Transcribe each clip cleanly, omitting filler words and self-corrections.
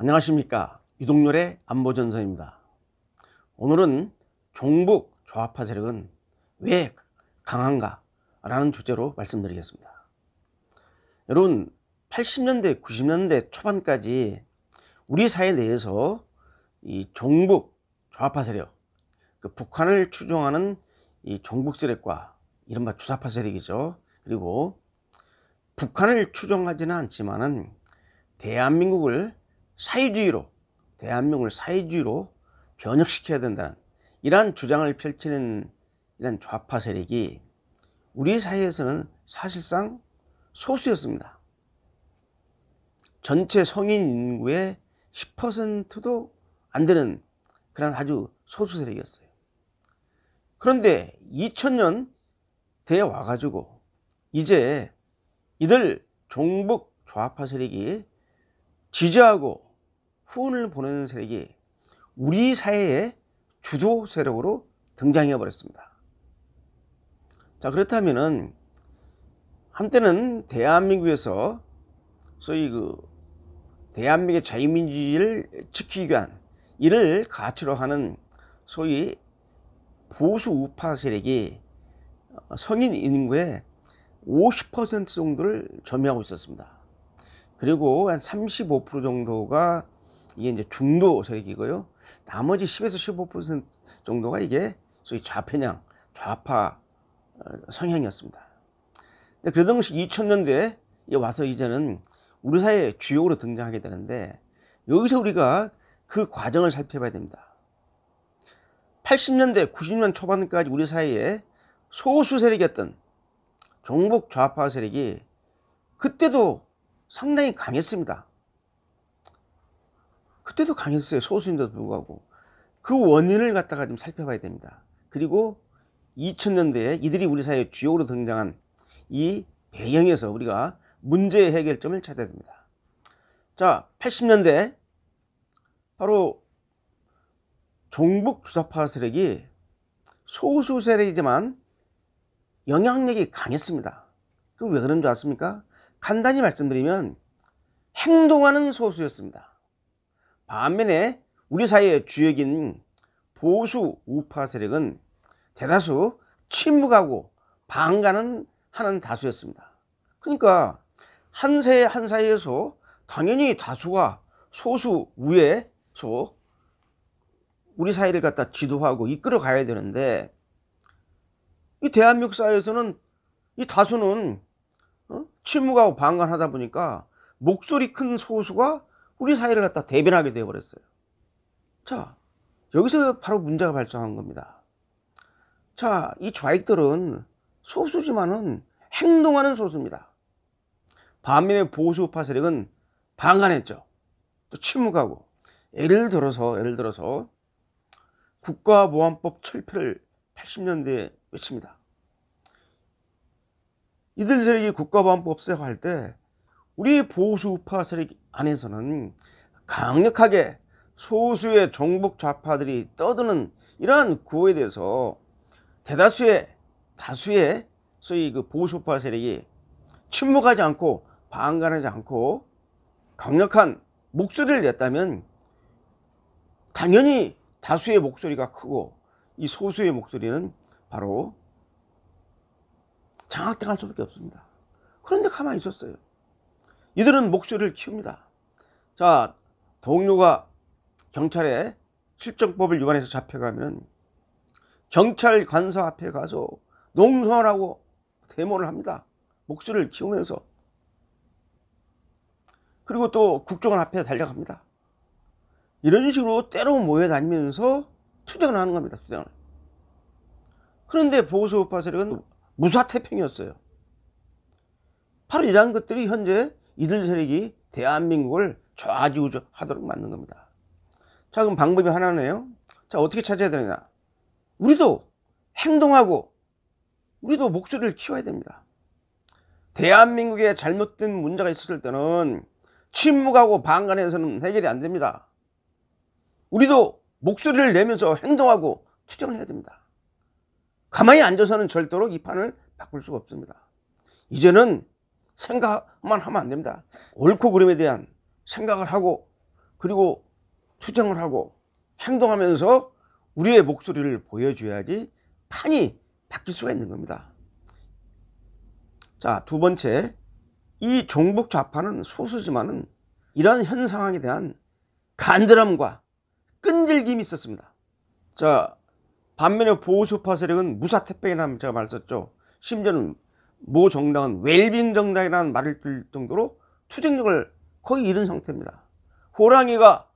안녕하십니까, 유동열의 안보전선입니다. 오늘은 종북 좌파 세력은 왜 강한가 라는 주제로 말씀드리겠습니다. 여러분, 80년대 90년대 초반까지 우리 사회 내에서 이 종북 좌파 세력, 북한을 추종하는 이 종북 세력과 이른바 주사파 세력이죠. 그리고 북한을 추종하지는 않지만은 대한민국을 사회주의로 변혁시켜야 된다는 이러한 주장을 펼치는 이런 좌파 세력이 우리 사회에서는 사실상 소수였습니다. 전체 성인 인구의 10%도 안 되는 그런 아주 소수 세력이었어요. 그런데 2000년 대에 와가지고 이제 이들 종북 좌파 세력이 지지하고 후원을 보내는 세력이 우리 사회의 주도 세력으로 등장해 버렸습니다. 자, 그렇다면은 한때는 대한민국에서 소위 대한민국의 자유민주주의를 지키기 위한 이를 가치로 하는 소위 보수 우파 세력이 성인 인구의 50% 정도를 점유하고 있었습니다. 그리고 한 35% 정도가 이게 이제 중도 세력이고요. 나머지 10에서 15% 정도가 이게 소위 좌편향, 좌파 성향이었습니다. 근데 그러던 것이 2000년대에 와서 이제는 우리 사회의 주역으로 등장하게 되는데, 여기서 우리가 그 과정을 살펴봐야 됩니다. 80년대, 90년 초반까지 우리 사회에 소수 세력이었던 종북 좌파 세력이 그때도 상당히 강했습니다. 그때도 강했어요. 소수인데도 불구하고. 그 원인을 갖다가 좀 살펴봐야 됩니다. 그리고 2000년대에 이들이 우리 사회의 주역으로 등장한 이 배경에서 우리가 문제의 해결점을 찾아야 됩니다. 자, 80년대 바로 종북 주사파 세력이 소수 세력이지만 영향력이 강했습니다. 그 왜 그런 줄 아십니까? 간단히 말씀드리면 행동하는 소수였습니다. 반면에 우리 사회의 주역인 보수 우파 세력은 대다수 침묵하고 방관하는 다수였습니다. 그러니까 한 사회에서 당연히 다수가 소수 우에서 우리 사회를 갖다 지도하고 이끌어 가야 되는데, 이 대한민국 사회에서는 이 다수는 침묵하고 방관하다 보니까 목소리 큰 소수가 우리 사회를 갖다 대변하게 되어버렸어요. 자, 여기서 바로 문제가 발생한 겁니다. 자, 이 좌익들은 소수지만은 행동하는 소수입니다. 반면에 보수우파 세력은 방관했죠. 또 침묵하고. 예를 들어서 국가보안법 철폐를 80년대에 외칩니다. 이들 세력이 국가보안법 없애고 할 때 우리 보수우파 세력 안에서는 강력하게 소수의 종북 좌파들이 떠드는 이러한 구호에 대해서 다수의 소위 보수우파 세력이 침묵하지 않고 방관하지 않고 강력한 목소리를 냈다면 당연히 다수의 목소리가 크고 이 소수의 목소리는 바로 장악당할 수밖에 없습니다. 그런데 가만히 있었어요. 이들은 목소리를 키웁니다. 자, 동료가 경찰에 실정법을 위반해서 잡혀가면 경찰 관서 앞에 가서 농성을 하고 데모를 합니다. 목소리를 키우면서. 그리고 또 국정원 앞에 달려갑니다. 이런 식으로 때로 모여다니면서 투쟁을 하는 겁니다. 투쟁을. 그런데 보수우파 세력은 무사태평이었어요. 바로 이러한 것들이 현재 이들 세력이 대한민국을 좌지우지하도록 만든 겁니다. 자, 그럼 방법이 하나네요. 자, 어떻게 찾아야 되느냐? 우리도 행동하고 우리도 목소리를 키워야 됩니다. 대한민국에 잘못된 문제가 있었을 때는 침묵하고 방관해서는 해결이 안 됩니다. 우리도 목소리를 내면서 행동하고 투쟁을 해야 됩니다. 가만히 앉아서는 절대로 이 판을 바꿀 수가 없습니다. 이제는 생각만 하면 안 됩니다. 옳고 그름에 대한 생각을 하고 그리고 투쟁을 하고 행동하면서 우리의 목소리를 보여줘야지 판이 바뀔 수가 있는 겁니다. 자, 두 번째, 이 종북 좌파는 소수지만은 이러한 현 상황에 대한 간절함과 끈질김이 있었습니다. 자, 반면에 보수파 세력은 무사태평이라는 제가 말했었죠. 심지어는 모 정당은 웰빙 정당이라는 말을 들 정도로 투쟁력을 거의 잃은 상태입니다. 호랑이가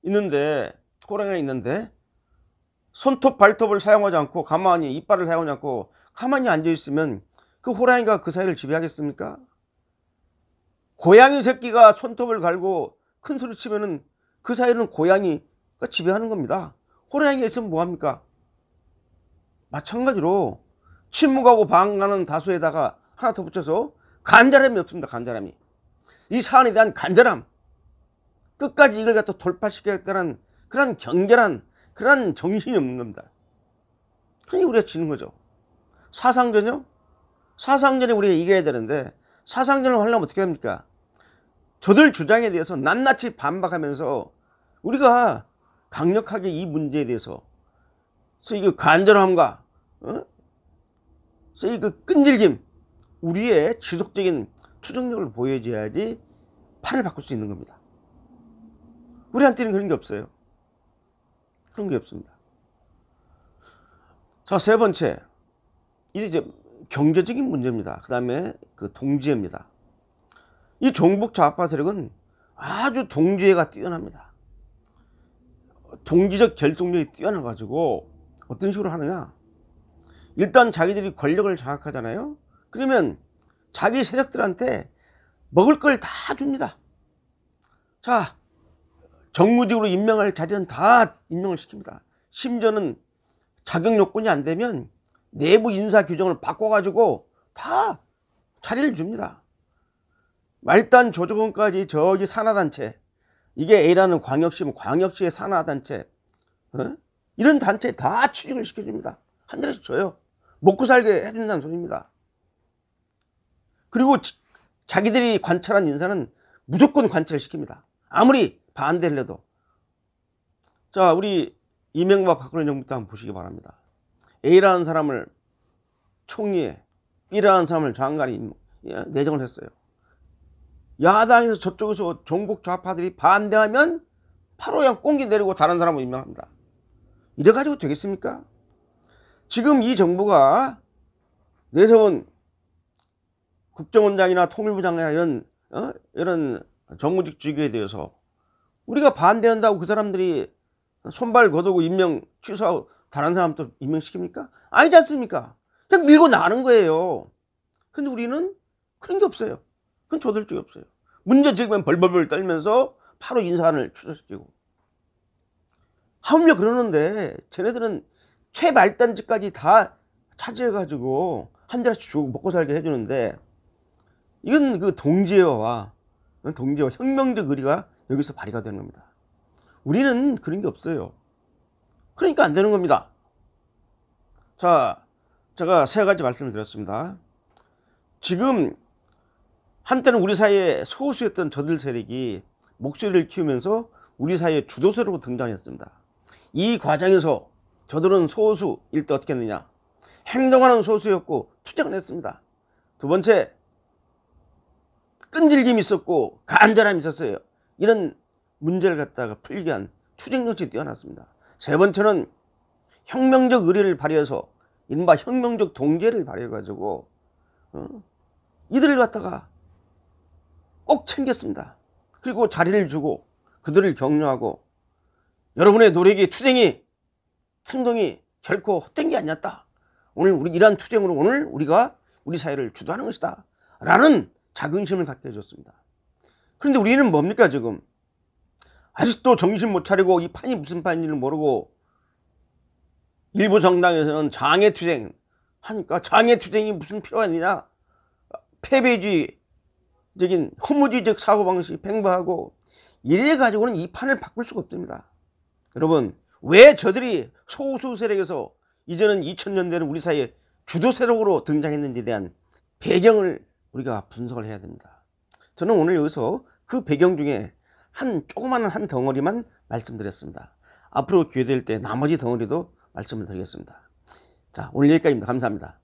있는데 손톱 발톱을 사용하지 않고 가만히 이빨을 사용하지 않고 가만히 앉아 있으면 그 호랑이가 그 사이를 지배하겠습니까? 고양이 새끼가 손톱을 갈고 큰 소리 치면은 그 사이는 고양이가 지배하는 겁니다. 호랑이가 있으면 뭐합니까? 마찬가지로 침묵하고 방황하는 다수에다가 하나 더 붙여서 간절함이 없습니다. 간절함이. 이 사안에 대한 간절함, 끝까지 이걸 갖다 돌파시키겠다는 그런 경결한 그런 정신이 없는 겁니다. 그러니 우리가 지는 거죠. 사상전요? 사상전에 우리가 이겨야 되는데 사상전을 하려면 어떻게 합니까? 저들 주장에 대해서 낱낱이 반박하면서 우리가 강력하게 이 문제에 대해서 이 간절함과 이 끈질김, 우리의 지속적인 투쟁력을 보여줘야지 판을 바꿀 수 있는 겁니다. 우리한테는 그런 게 없어요. 그런 게 없습니다. 자, 세 번째, 이제 경제적인 문제입니다. 그 다음에 그 동지애입니다. 이 종북 좌파 세력은 아주 동지애가 뛰어납니다. 동지적 결속력이 뛰어나가지고 어떤 식으로 하느냐? 일단 자기들이 권력을 장악하잖아요. 그러면 자기 세력들한테 먹을 걸 다 줍니다. 자, 정무직으로 임명할 자리는 다 임명을 시킵니다. 심지어는 자격 요건이 안 되면 내부 인사 규정을 바꿔가지고 다 자리를 줍니다. 말단 조정원까지 저기 산하단체, 이게 A라는 광역시면 광역시의 산하단체, 이런 단체에 다 취직을 시켜줍니다. 한 자리씩 줘요. 먹고 살게 해준다는 소리입니다. 그리고 자기들이 관찰한 인사는 무조건 관찰을 시킵니다. 아무리 반대를 해도. 자, 우리 이명박 박근혜 정부 때 한번 보시기 바랍니다. A라는 사람을 총리에, B라는 사람을 장관이 내정을 했어요. 야당에서 저쪽에서 종북 좌파들이 반대하면 바로 그냥 꽁기 내리고 다른 사람을 임명합니다. 이래가지고 되겠습니까? 지금 이 정부가 내세운 국정원장이나 통일부 장관이나 이런 정무직 직위에 대해서 우리가 반대한다고 그 사람들이 손발 거두고 임명 취소하고 다른 사람 또 임명시킵니까? 아니지 않습니까? 그냥 밀고 나가는 거예요. 근데 우리는 그런 게 없어요. 그건 줘들 적이 없어요. 문제 제기면 벌벌벌 떨면서 바로 인사안을 취소시키고. 하물며 그러는데 쟤네들은 최말단지까지 다 차지해가지고 한 자리씩 주고 먹고 살게 해주는데 이건 그 동지애와 혁명적 의리가 여기서 발휘가 되는 겁니다. 우리는 그런 게 없어요. 그러니까 안 되는 겁니다. 자, 제가 세 가지 말씀을 드렸습니다. 지금 한때는 우리 사이에 소수였던 저들 세력이 목소리를 키우면서 우리 사이에 주도 세력으로 등장했습니다. 이 과정에서 저들은 소수일 때 어떻게 했느냐? 행동하는 소수였고 투쟁을 했습니다. 두 번째, 끈질김이 있었고 간절함이 있었어요. 이런 문제를 갖다가 풀기 위한 투쟁정신이 뛰어났습니다. 세 번째는 혁명적 의리를 발휘해서 이른바 혁명적 동지애를 발휘해가지고 이들을 갖다가 꼭 챙겼습니다. 그리고 자리를 주고 그들을 격려하고 여러분의 노력이, 투쟁이, 행동이 결코 헛된 게 아니었다. 오늘 우리 이러한 투쟁으로 오늘 우리가 우리 사회를 주도하는 것이다 라는 자긍심을 갖게 해줬습니다. 그런데 우리는 뭡니까? 지금 아직도 정신 못 차리고 이 판이 무슨 판인지를 모르고 일부 정당에서는 장애투쟁 하니까 장애투쟁이 무슨 필요가 있느냐? 패배주의적인 허무주의적 사고방식 팽배하고 이래 가지고는 이 판을 바꿀 수가 없습니다. 여러분, 왜 저들이 소수 세력에서 이제는 2000년대는 우리 사이에 주도 세력으로 등장했는지에 대한 배경을 우리가 분석을 해야 됩니다. 저는 오늘 여기서 그 배경 중에 조그마한 한 덩어리만 말씀드렸습니다. 앞으로 기회 될 때 나머지 덩어리도 말씀을 드리겠습니다. 자, 오늘 여기까지입니다. 감사합니다.